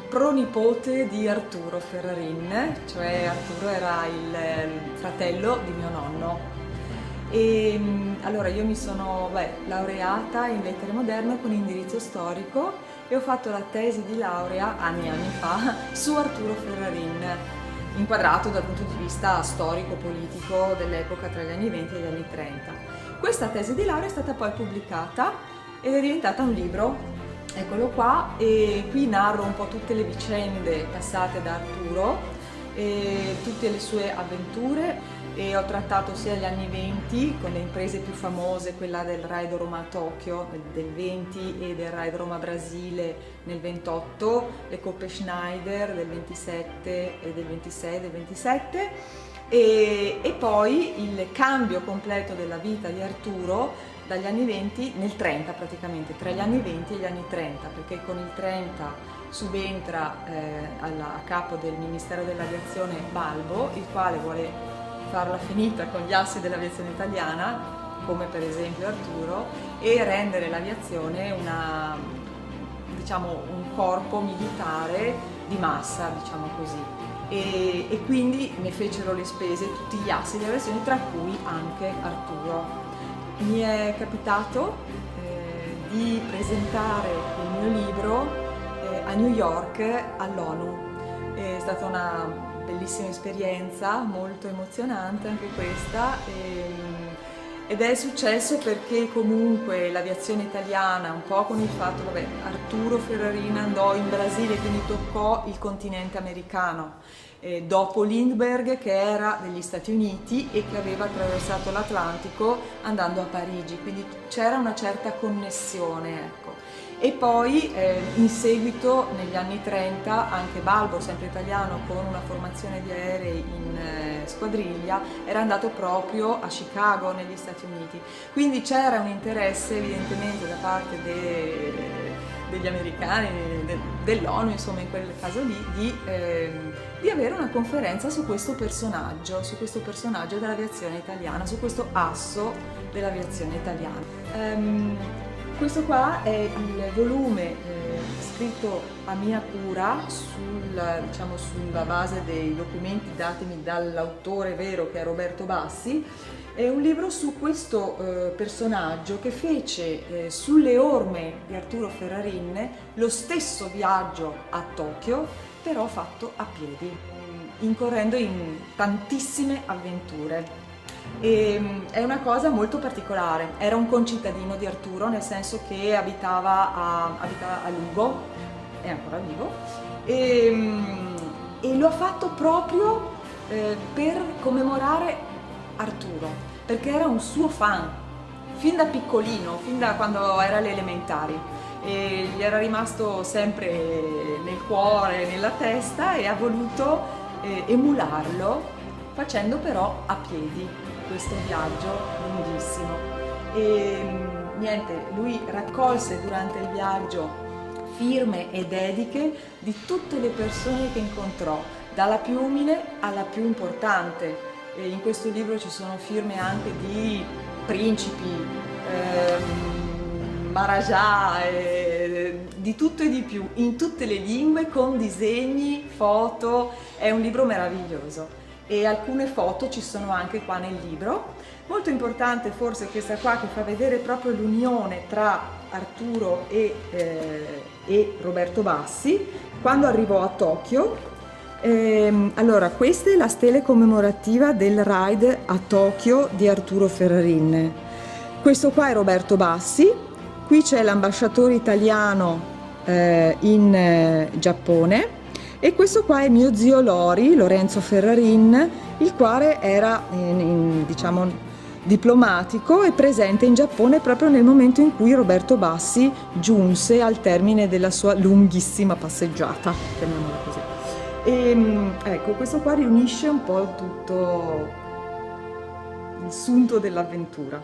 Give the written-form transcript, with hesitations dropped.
pronipote di Arturo Ferrarin, cioè Arturo era il fratello di mio nonno. E allora io mi sono laureata in lettere moderne con indirizzo storico e ho fatto la tesi di laurea anni fa su Arturo Ferrarin, inquadrato dal punto di vista storico-politico dell'epoca tra gli anni 20 e gli anni 30. Questa tesi di laurea è stata poi pubblicata ed è diventata un libro, eccolo qua, e qui narro un po' tutte le vicende passate da Arturo, e tutte le sue avventure, e ho trattato sia gli anni 20 con le imprese più famose, quella del Raid Roma a Tokyo del 20 e del Raid Roma Brasile nel 28, le Coppe Schneider del 27 e del 26 e del 27, e poi il cambio completo della vita di Arturo dagli anni 20, nel 30 praticamente, tra gli anni 20 e gli anni 30, perché con il 30 subentra a capo del Ministero dell'Aviazione Balbo, il quale vuole farla finita con gli assi dell'aviazione italiana, come per esempio Arturo, e rendere l'aviazione un corpo militare di massa, diciamo così. E quindi ne fecero le spese tutti gli assi dell'aviazione, tra cui anche Arturo. Mi è capitato di presentare il mio libro a New York all'ONU. È stata una bellissima esperienza, molto emozionante anche questa, ed è successo perché comunque l'aviazione italiana, un po' con il fatto, Arturo Ferrarin andò in Brasile, quindi toccò il continente americano, dopo Lindbergh che era degli Stati Uniti e che aveva attraversato l'Atlantico andando a Parigi, quindi c'era una certa connessione, ecco. E poi in seguito negli anni 30 anche Balbo, sempre italiano, con una formazione di aerei in squadriglia, era andato proprio a Chicago negli Stati Uniti, quindi c'era un interesse evidentemente da parte degli americani, dell'ONU, insomma in quel caso lì, di avere una conferenza su questo personaggio dell'aviazione italiana, su questo asso dell'aviazione italiana. Questo qua è il volume scritto a mia cura sulla base dei documenti datemi dall'autore vero, che è Roberto Bassi. È un libro su questo personaggio che fece sulle orme di Arturo Ferrarin lo stesso viaggio a Tokyo, però fatto a piedi, incorrendo in tantissime avventure. È una cosa molto particolare. Era un concittadino di Arturo, nel senso che abitava a Lugo, è ancora vivo, e lo ha fatto proprio per commemorare Arturo, perché era un suo fan fin da piccolino, fin da quando era alle elementari, e gli era rimasto sempre nel cuore, nella testa, e ha voluto emularlo, facendo però a piedi questo viaggio lunghissimo. E niente, lui raccolse durante il viaggio firme e dediche di tutte le persone che incontrò, dalla più umile alla più importante. E in questo libro ci sono firme anche di principi, Maharaja, di tutto e di più, in tutte le lingue, con disegni, foto. È un libro meraviglioso. E alcune foto ci sono anche qua nel libro. Molto importante forse questa qua, che fa vedere proprio l'unione tra Arturo e Roberto Bassi quando arrivò a Tokyo. Allora, questa è la stele commemorativa del raid a Tokyo di Arturo Ferrarin. Questo qua è Roberto Bassi, qui c'è l'ambasciatore italiano in Giappone. E questo qua è mio zio Lorenzo Ferrarin, il quale era diplomatico e presente in Giappone proprio nel momento in cui Roberto Bassi giunse al termine della sua lunghissima passeggiata, chiamiamola così. E ecco, questo qua riunisce un po' tutto il sunto dell'avventura.